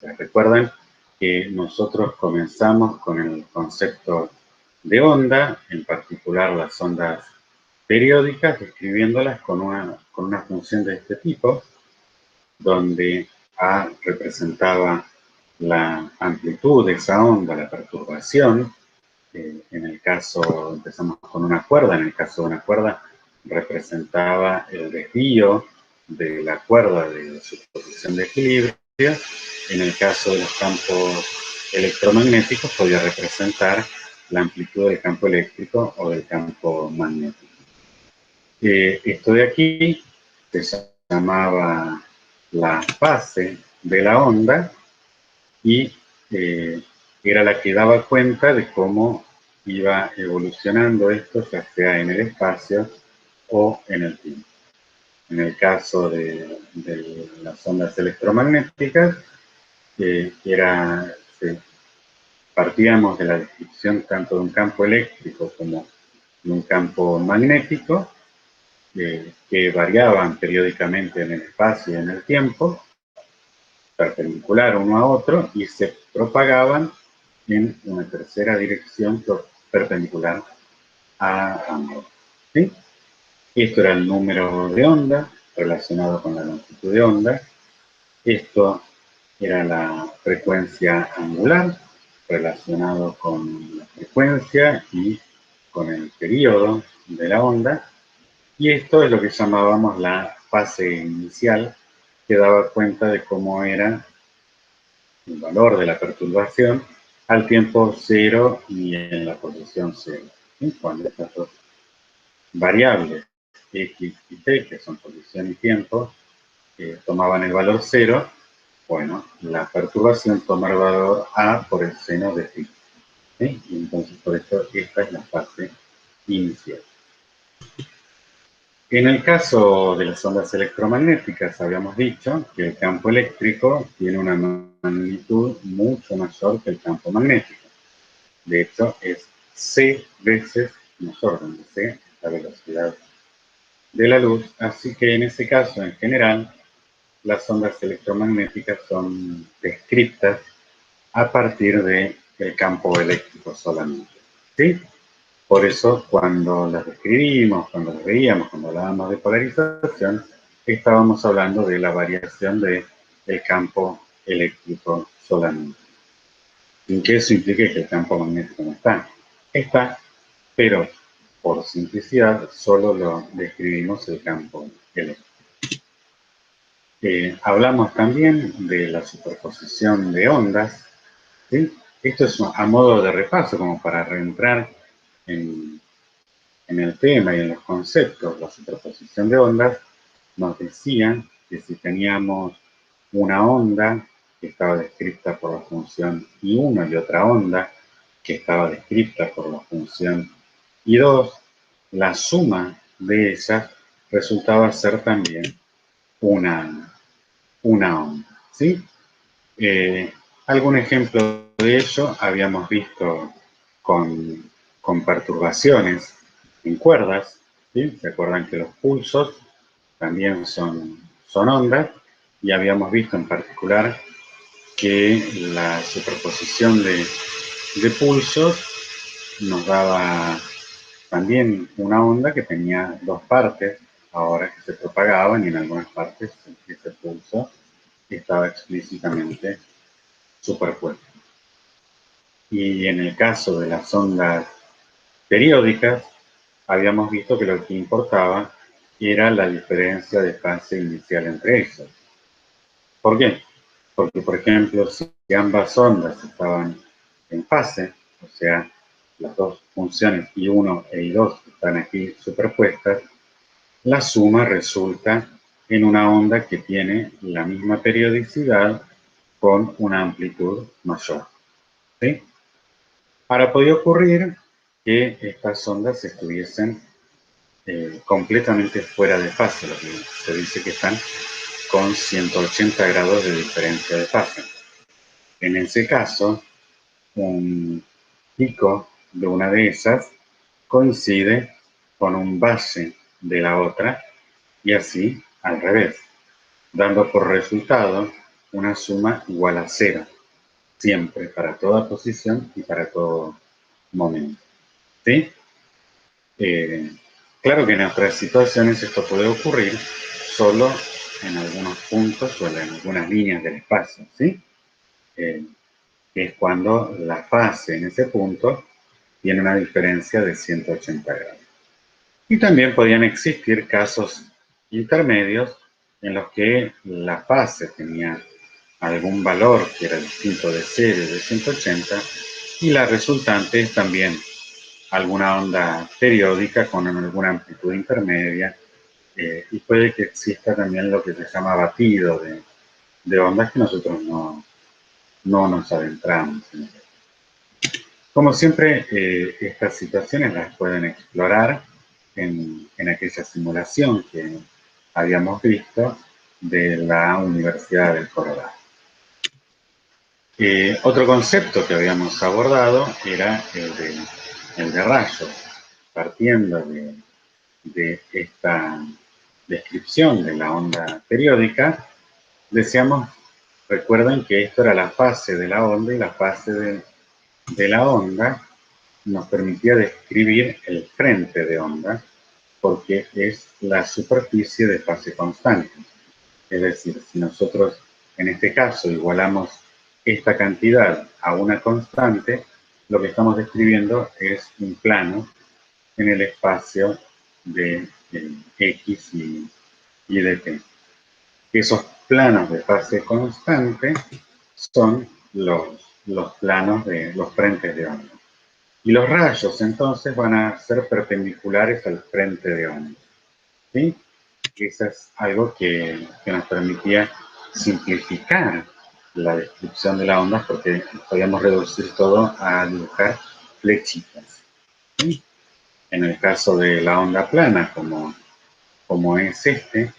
Recuerdan que nosotros comenzamos con el concepto de onda, en particular las ondas periódicas, describiéndolas con una función de este tipo, donde A representaba la amplitud de esa onda, la perturbación. En el caso, empezamos con una cuerda, en el caso de una cuerda representaba el desvío de la cuerda de su posición de equilibrio. En el caso de los campos electromagnéticos podía representar la amplitud del campo eléctrico o del campo magnético. Esto de aquí se llamaba la fase de la onda y era la que daba cuenta de cómo iba evolucionando esto, ya sea en el espacio o en el tiempo. En el caso de las ondas electromagnéticas, partíamos de la descripción tanto de un campo eléctrico como de un campo magnético, que variaban periódicamente en el espacio y en el tiempo, perpendicular uno a otro, y se propagaban en una tercera dirección perpendicular a ambos. ¿Sí? Esto era el número de onda relacionado con la longitud de onda. Esto era la frecuencia angular relacionado con la frecuencia y con el periodo de la onda. Y esto es lo que llamábamos la fase inicial, que daba cuenta de cómo era el valor de la perturbación al tiempo cero y en la posición cero. ¿Sí? Cuando estas dos variables, x y t, que son posición y tiempo, tomaban el valor cero, bueno, la perturbación toma el valor a por el seno de phi. ¿Sí? Y entonces, por eso, esta es la fase inicial. En el caso de las ondas electromagnéticas, habíamos dicho que el campo eléctrico tiene una magnitud mucho mayor que el campo magnético. De hecho, es c veces mayor, donde c es la velocidad de la luz. Así que en ese caso, en general, las ondas electromagnéticas son descritas a partir del campo eléctrico solamente. ¿Sí? Por eso, cuando las describimos, cuando las veíamos, cuando hablábamos de polarización, estábamos hablando de la variación del campo eléctrico solamente. Sin que eso implique que el campo magnético no está. Está, pero por simplicidad solo lo describimos el campo eléctrico. Hablamos también de la superposición de ondas. ¿Sí? Esto es a modo de repaso, como para reentrar en el tema y en los conceptos. La superposición de ondas nos decía que si teníamos una onda que estaba descrita por la función I1 y otra onda que estaba descrita por la función I2, la suma de ellas resultaba ser también una onda. ¿Sí? Algún ejemplo de ello habíamos visto con perturbaciones en cuerdas. ¿Sí? ¿Se acuerdan que los pulsos también son ondas? Y habíamos visto en particular que la superposición de pulsos nos daba también una onda que tenía dos partes, ahora que se propagaban, y en algunas partes ese pulso estaba explícitamente superpuesto. Y en el caso de las ondas periódicas, habíamos visto que lo que importaba era la diferencia de fase inicial entre ellas. ¿Por qué? Porque, por ejemplo, si ambas ondas estaban en fase, o sea, las dos funciones I1 e I2 están aquí superpuestas, la suma resulta en una onda que tiene la misma periodicidad con una amplitud mayor. ¿Sí? Ahora, podía ocurrir que estas ondas estuviesen completamente fuera de fase, lo que se dice que están con 180 grados de diferencia de fase. En ese caso, un pico de una de esas coincide con un base de la otra y así al revés, dando por resultado una suma igual a 0, siempre, para toda posición y para todo momento. ¿Sí? Claro que en otras situaciones esto puede ocurrir solo en algunos puntos o en algunas líneas del espacio, ¿sí? Que es cuando la fase en ese punto tiene una diferencia de 180 grados. Y también podrían existir casos intermedios en los que la fase tenía algún valor que era distinto de 0 y de 180 y la resultante es también alguna onda periódica con alguna amplitud intermedia, y puede que exista también lo que se llama batido de ondas que nosotros no nos adentramos. Como siempre, estas situaciones las pueden explorar en aquella simulación que habíamos visto de la Universidad del Colorado. Otro concepto que habíamos abordado era el de rayos. Partiendo de esta descripción de la onda periódica, decíamos, recuerden que esto era la fase de la onda y la fase de la onda nos permitía describir el frente de onda porque es la superficie de fase constante. Es decir, si nosotros en este caso igualamos esta cantidad a una constante, lo que estamos describiendo es un plano en el espacio de X y de T. Esos planos de fase constante son los planos de los frentes de onda. Y los rayos entonces van a ser perpendiculares al frente de onda. ¿Sí? Eso es algo que nos permitía simplificar la descripción de la onda porque podíamos reducir todo a dibujar flechitas. ¿Sí? En el caso de la onda plana, como es este,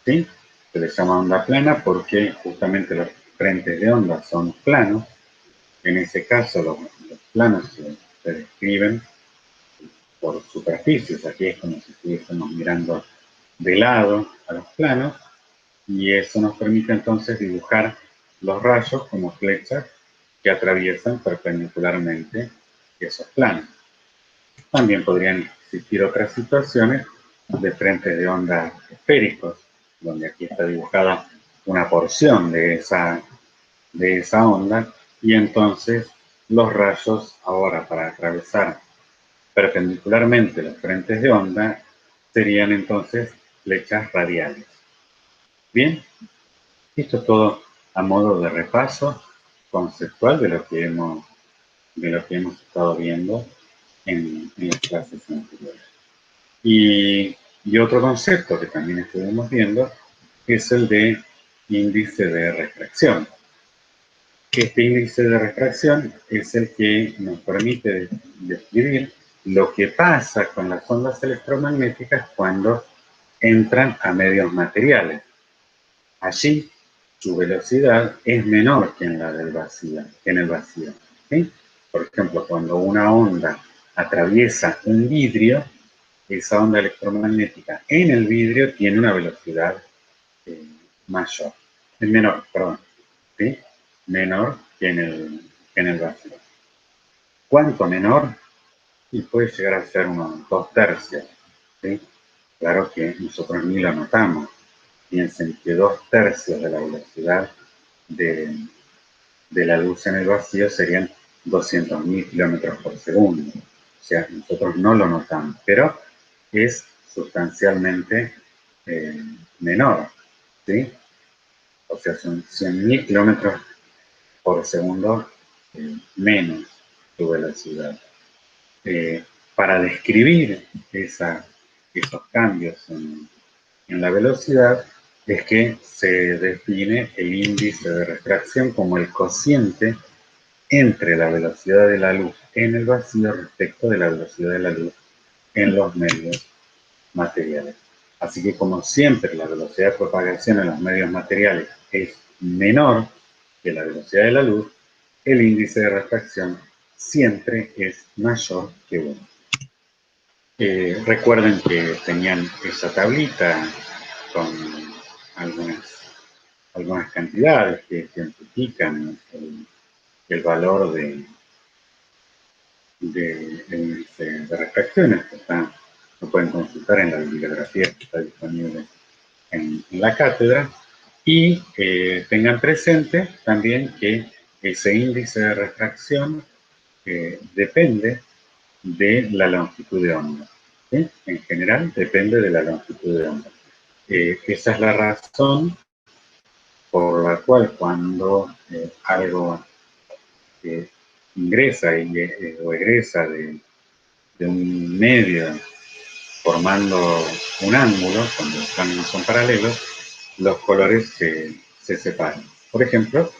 ¿sí? Se le llama onda plana porque justamente los frentes de onda son planos. En ese caso, los planos se describen por superficies. Aquí es como si estuviésemos mirando de lado a los planos y eso nos permite entonces dibujar los rayos como flechas que atraviesan perpendicularmente esos planos. También podrían existir otras situaciones de frentes de onda esféricos, donde aquí está dibujada una porción de esa onda, y entonces los rayos ahora para atravesar perpendicularmente los frentes de onda serían entonces flechas radiales. Bien, esto es todo a modo de repaso conceptual de lo que hemos estado viendo en las clases anteriores. Y otro concepto que también estuvimos viendo es el de índice de refracción. Este índice de refracción es el que nos permite describir lo que pasa con las ondas electromagnéticas cuando entran a medios materiales. Allí su velocidad es menor que en el vacío. ¿Sí? Por ejemplo, cuando una onda atraviesa un vidrio, esa onda electromagnética en el vidrio tiene una velocidad mayor, es menor, perdón, ¿sí? Menor que en el vacío. ¿Cuánto menor? Y puede llegar a ser unos 2/3, ¿sí? Claro que nosotros ni lo notamos. Piensen que 2/3 de la velocidad de la luz en el vacío serían 200.000 kilómetros por segundo. O sea, nosotros no lo notamos, pero es sustancialmente menor, ¿sí? O sea, son 100.000 kilómetros por segundo menos tu velocidad. Para describir esos cambios en la velocidad es que se define el índice de refracción como el cociente entre la velocidad de la luz en el vacío respecto de la velocidad de la luz en los medios materiales. Así que como siempre la velocidad de propagación en los medios materiales es menor que la velocidad de la luz, el índice de refracción siempre es mayor que 1. Recuerden que tenían esa tablita con algunas algunas cantidades que identifican el valor de refracciones que lo pueden consultar en la bibliografía que está disponible en la cátedra, y tengan presente también que ese índice de refracción depende de la longitud de onda. ¿Sí? En general depende de la longitud de onda. Esa es la razón por la cual cuando algo ingresa o egresa de un medio formando un ángulo, cuando los ángulos son paralelos, los colores se separan. Por ejemplo,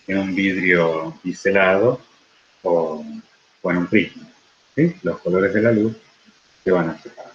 en un vidrio biselado o en un prisma. ¿Sí? Los colores de la luz se van a separar.